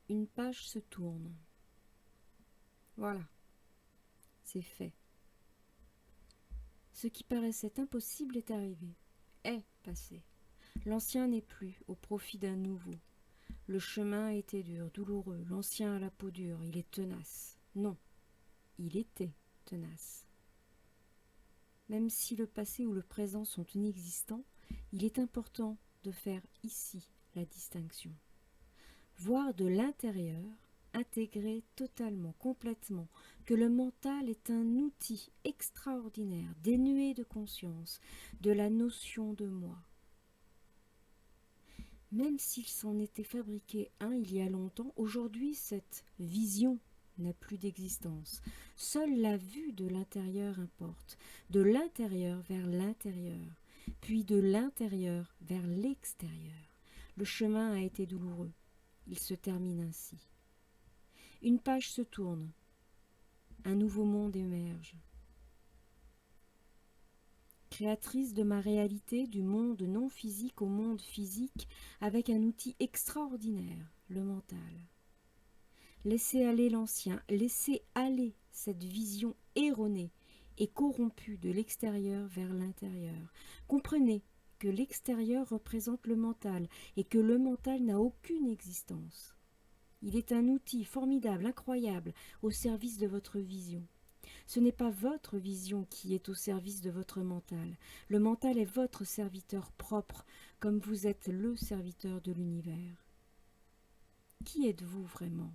Une page se tourne. Voilà, c'est fait. Ce qui paraissait impossible est arrivé, est passé. L'ancien n'est plus, au profit d'un nouveau. Le chemin était dur, douloureux, l'ancien a la peau dure, il est tenace. Non, il était tenace. Même si le passé ou le présent sont inexistants, il est important de faire ici la distinction. Voir de l'intérieur, intégrer totalement, complètement, que le mental est un outil extraordinaire, dénué de conscience, de la notion de moi. Même s'il s'en était fabriqué un il y a longtemps, aujourd'hui cette vision n'a plus d'existence. Seule la vue de l'intérieur importe, de l'intérieur vers l'intérieur, puis de l'intérieur vers l'extérieur. Le chemin a été douloureux, il se termine ainsi. Une page se tourne, un nouveau monde émerge. Créatrice de ma réalité, du monde non physique au monde physique, avec un outil extraordinaire, le mental. Laissez aller l'ancien, laissez aller cette vision erronée et corrompue de l'extérieur vers l'intérieur. Comprenez que l'extérieur représente le mental et que le mental n'a aucune existence. Il est un outil formidable, incroyable, au service de votre vision. Ce n'est pas votre vision qui est au service de votre mental. Le mental est votre serviteur propre, comme vous êtes le serviteur de l'univers. Qui êtes-vous vraiment ?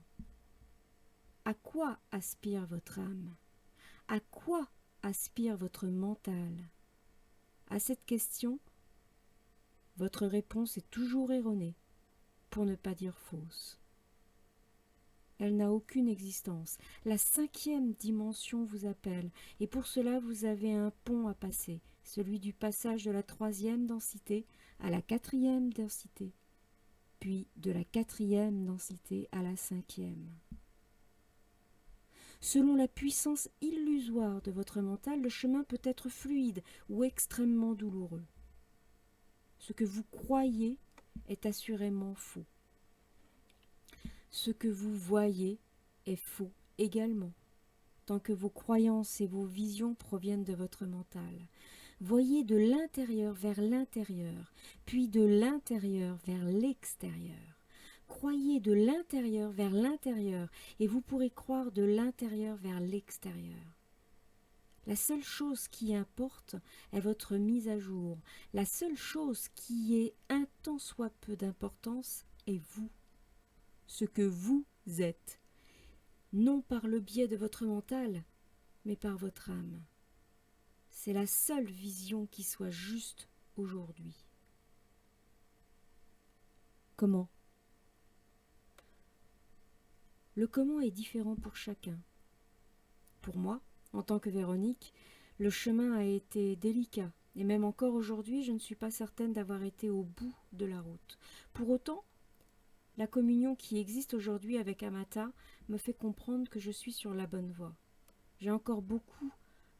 À quoi aspire votre âme ? À quoi aspire votre mental ? À cette question, votre réponse est toujours erronée, pour ne pas dire fausse. Elle n'a aucune existence. La 5e dimension vous appelle, et pour cela vous avez un pont à passer, celui du passage de la 3e densité à la 4e densité, puis de la 4e densité à la 5e. Selon la puissance illusoire de votre mental, le chemin peut être fluide ou extrêmement douloureux. Ce que vous croyez est assurément faux. Ce que vous voyez est faux également, tant que vos croyances et vos visions proviennent de votre mental. Voyez de l'intérieur vers l'intérieur, puis de l'intérieur vers l'extérieur. Croyez de l'intérieur vers l'intérieur, et vous pourrez croire de l'intérieur vers l'extérieur. La seule chose qui importe est votre mise à jour. La seule chose qui ait un tant soit peu d'importance est vous. Ce que vous êtes, non par le biais de votre mental, mais par votre âme. C'est la seule vision qui soit juste aujourd'hui. Comment ? Le comment est différent pour chacun. Pour moi, en tant que Véronique, le chemin a été délicat, et même encore aujourd'hui, je ne suis pas certaine d'avoir été au bout de la route. Pour autant, la communion qui existe aujourd'hui avec Amata me fait comprendre que je suis sur la bonne voie. J'ai encore beaucoup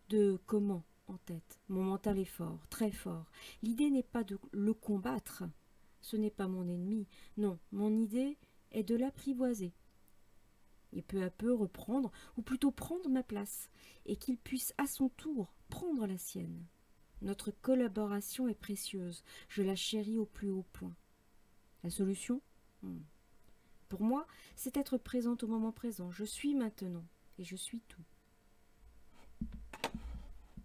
de comment en tête. Mon mental est fort, très fort. L'idée n'est pas de le combattre, ce n'est pas mon ennemi. Non, mon idée est de l'apprivoiser et peu à peu reprendre, ou plutôt prendre ma place, et qu'il puisse à son tour prendre la sienne. Notre collaboration est précieuse, je la chéris au plus haut point. La solution ? Pour moi, c'est être présente au moment présent. Je suis maintenant, et je suis tout.